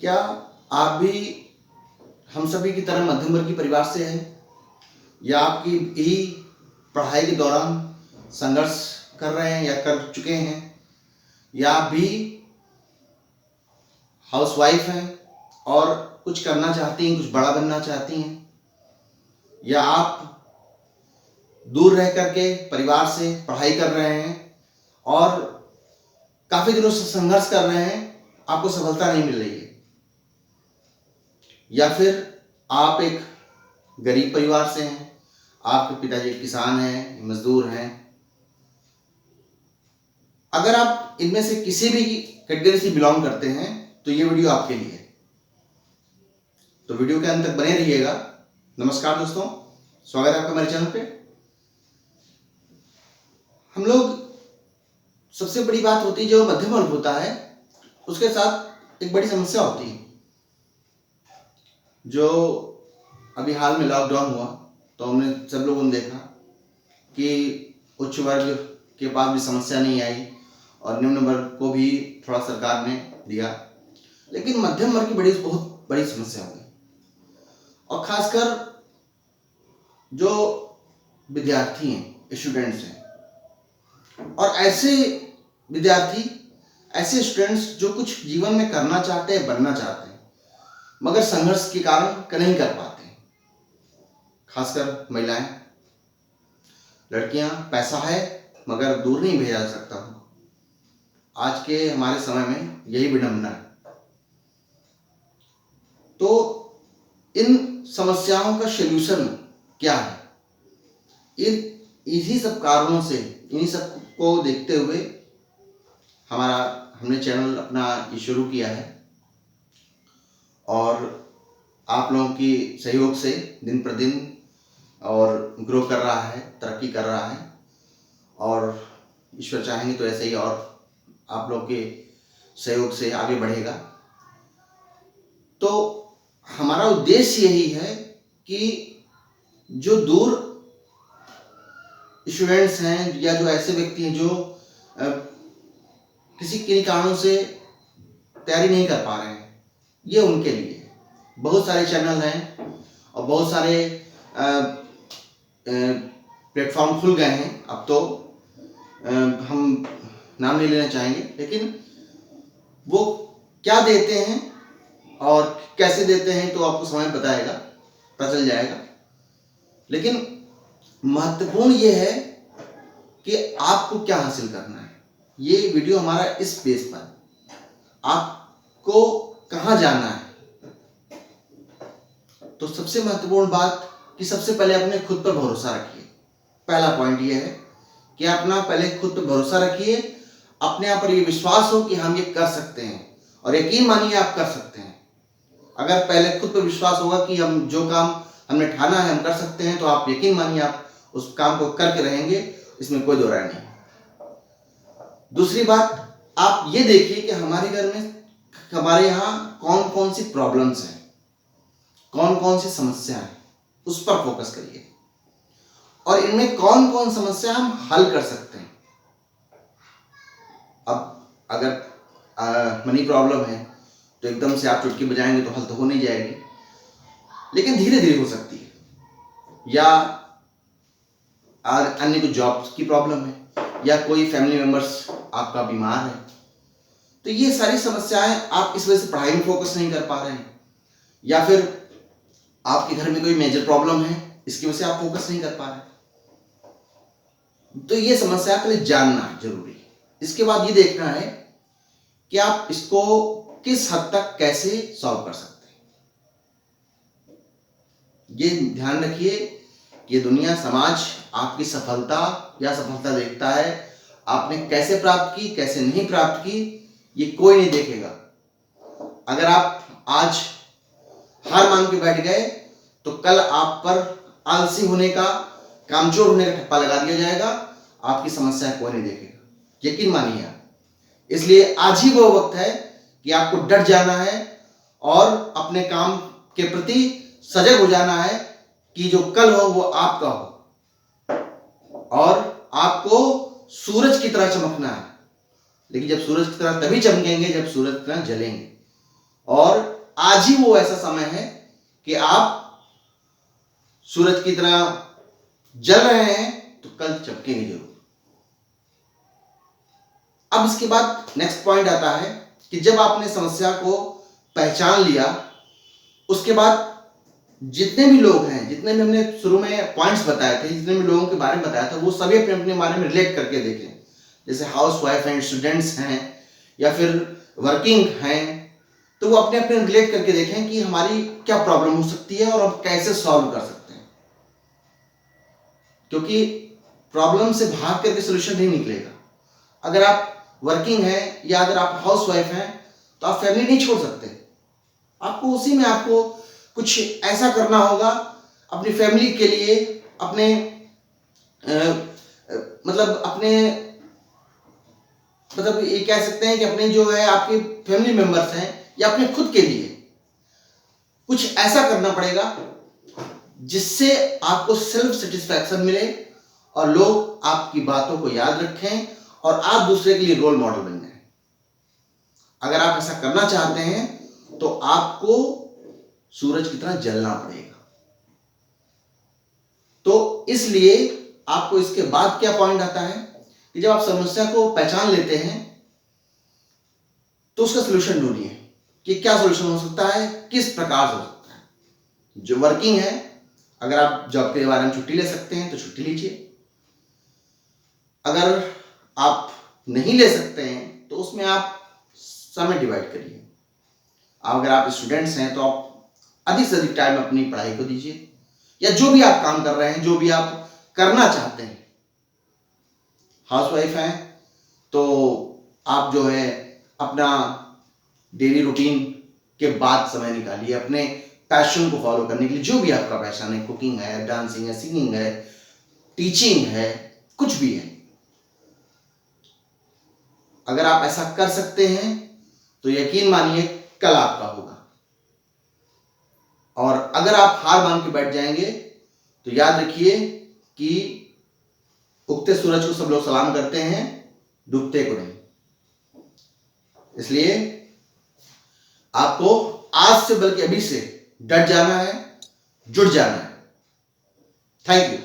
क्या आप भी हम सभी की तरह मध्यम वर्गीय परिवार से हैं, या आपकी यही पढ़ाई के दौरान संघर्ष कर रहे हैं या कर चुके हैं, या आप भी हाउसवाइफ हैं और कुछ करना चाहती हैं, कुछ बड़ा बनना चाहती हैं, या आप दूर रह करके परिवार से पढ़ाई कर रहे हैं और काफ़ी दिनों से संघर्ष कर रहे हैं, आपको सफलता नहीं मिल रही है, या फिर आप एक गरीब परिवार से हैं, आपके पिताजी किसान हैं, मजदूर हैं। अगर आप इनमें से किसी भी कैटेगरी से बिलोंग करते हैं तो ये वीडियो आपके लिए है, तो वीडियो के अंत तक बने रहिएगा। नमस्कार दोस्तों, स्वागत है आपका मेरे चैनल पे। हम लोग, सबसे बड़ी बात होती है जो मध्यम वर्ग होता है उसके साथ एक बड़ी समस्या होती है। जो अभी हाल में लॉकडाउन हुआ तो हमने सब लोगों ने देखा कि उच्च वर्ग के पास भी समस्या नहीं आई और निम्न वर्ग को भी थोड़ा सरकार ने दिया, लेकिन मध्यम वर्ग की बहुत बड़ी समस्या हो गई। और खासकर जो विद्यार्थी हैं, स्टूडेंट्स हैं, और ऐसे विद्यार्थी, ऐसे स्टूडेंट्स जो कुछ जीवन में करना चाहते हैं, बनना चाहते हैं, मगर संघर्ष के कारण नहीं कर पाते हैं। खासकर महिलाएं, लड़कियां, पैसा है मगर दूर नहीं भेजा जा सकता। आज के हमारे समय में यही विडंबना है। तो इन समस्याओं का सलूशन क्या है? इन्हीं सब कारणों से, इन्हीं सब को देखते हुए हमने चैनल अपना ये शुरू किया है और आप लोगों की सहयोग से दिन प्रतिदिन और ग्रो कर रहा है, तरक्की कर रहा है, और ईश्वर चाहेंगे तो ऐसे ही और आप लोग के सहयोग से आगे बढ़ेगा। तो हमारा उद्देश्य यही है कि जो दूर स्टूडेंट्स हैं या जो ऐसे व्यक्ति हैं जो किसी किन्हीं कारणों से तैयारी नहीं कर पा रहे हैं, ये उनके लिए बहुत सारे चैनल हैं और बहुत सारे प्लेटफॉर्म खुल गए हैं। अब तो हम नाम नहीं लेना चाहेंगे, लेकिन वो क्या देते हैं और कैसे देते हैं तो आपको समय पता चल जाएगा। लेकिन महत्वपूर्ण ये है कि आपको क्या हासिल करना है। ये वीडियो हमारा इस बेस पर, आपको कहाँ जाना है। तो सबसे महत्वपूर्ण बात कि सबसे पहले अपने खुद पर भरोसा रखिए। पहला पॉइंट ये है कि अपना पहले खुद पर भरोसा रखिए, अपने आप पर ये विश्वास हो कि हम ये कर सकते हैं, और यकीन मानिए आप कर सकते हैं। अगर पहले खुद पर विश्वास होगा कि हम जो काम हमने ठाना है हम कर सकते हैं, तो आप यकीन मानिए आप उस काम को करके रहेंगे, इसमें कोई दो राय नहीं। दूसरी बात, आप ये देखिए कि हमारे घर में, हमारे यहाँ कौन कौन सी प्रॉब्लम्स हैं, कौन कौन सी समस्या है, उस पर फोकस करिए और इनमें कौन कौन समस्या हम हल कर सकते हैं। अब अगर मनी प्रॉब्लम है तो एकदम से आप चुटकी बजाएंगे तो हल तो हो नहीं जाएगी, लेकिन धीरे धीरे हो सकती है। या अन्य कोई जॉब की प्रॉब्लम है, या कोई फैमिली मेंबर्स आपका बीमार है, तो ये सारी समस्याएं आप इस वजह से पढ़ाई में फोकस नहीं कर पा रहे हैं, या फिर आपके घर में कोई मेजर प्रॉब्लम है, इसकी वजह से आप फोकस नहीं कर पा रहे। तो ये समस्या पहले जानना जरूरी है। इसके बाद ये देखना है कि आप इसको किस हद तक कैसे सॉल्व कर सकते हैं। ये ध्यान रखिए कि ये दुनिया, समाज आपकी सफलता या सफलता देखता है, आपने कैसे प्राप्त की, कैसे नहीं प्राप्त की, ये कोई नहीं देखेगा। अगर आप आज हार मान के बैठ गए तो कल आप पर आलसी होने का, कामचोर होने का ठप्पा लगा दिया जाएगा, आपकी समस्या कोई नहीं देखेगा, यकीन मानिए आप। इसलिए आज ही वो वक्त है कि आपको डट जाना है और अपने काम के प्रति सजग हो जाना है कि जो कल हो वो आपका हो, और आपको सूरज की तरह चमकना है। लेकिन जब सूरज की तरह तभी चमकेंगे जब सूरज की तरह जलेंगे। और आज ही वो ऐसा समय है कि आप सूरज की तरह जल रहे हैं तो कल चमकेंगे जरूर। अब इसके बाद नेक्स्ट पॉइंट आता है कि जब आपने समस्या को पहचान लिया, उसके बाद जितने भी लोग हैं, जितने भी हमने शुरू में पॉइंट्स बताए थे, जितने भी लोगों के बारे में बताया था, वो सभी अपने अपने बारे में रिलेट करके देखें। जैसे हाउस वाइफ हैं, स्टूडेंट्स हैं या फिर वर्किंग हैं, तो वो अपने अपने रिलेट करके देखें कि हमारी क्या प्रॉब्लम हो सकती है और हम कैसे सॉल्व कर सकते हैं। क्योंकि प्रॉब्लम से भाग करके सोल्यूशन नहीं निकलेगा। अगर आप वर्किंग हैं या अगर आप हाउस वाइफ हैं तो आप फैमिली नहीं छोड़ सकते। आपको उसी में आपको कुछ ऐसा करना होगा अपनी फैमिली के लिए, अपने मतलब ये कह सकते हैं कि अपने जो है आपके फैमिली मेंबर्स हैं या अपने खुद के लिए कुछ ऐसा करना पड़ेगा जिससे आपको सेल्फ सेटिस्फैक्शन मिले और लोग आपकी बातों को याद रखें और आप दूसरे के लिए रोल मॉडल बन जाएं। अगर आप ऐसा करना चाहते हैं तो आपको सूरज की तरह जलना पड़ेगा। तो इसलिए आपको इसके बाद क्या पॉइंट आता है कि जब आप समस्या को पहचान लेते हैं तो उसका सलूशन ढूंढिए कि क्या सलूशन हो सकता है, किस प्रकार से हो सकता है। जो वर्किंग है, अगर आप जॉब के बारे में छुट्टी ले सकते हैं तो छुट्टी लीजिए। अगर आप नहीं ले सकते हैं तो उसमें आप समय डिवाइड करिए। अगर आप स्टूडेंट्स हैं तो आप अधिक से अधिक टाइम अपनी पढ़ाई को दीजिए, या जो भी आप काम कर रहे हैं, जो भी आप करना चाहते हैं। हाउसवाइफ हैं तो आप जो है अपना डेली रूटीन के बाद समय निकालिए अपने पैशन को फॉलो करने के लिए। जो भी आपका पैशन है, कुकिंग है, डांसिंग है, सिंगिंग है, टीचिंग है, कुछ भी है, अगर आप ऐसा कर सकते हैं तो यकीन मानिए कल आपका होगा। और अगर आप हार मान के बैठ जाएंगे तो याद रखिए कि उगते सूरज को सब लोग सलाम करते हैं, डूबते को नहीं। इसलिए आपको आज से बल्कि अभी से डट जाना है, जुट जाना है। Thank you.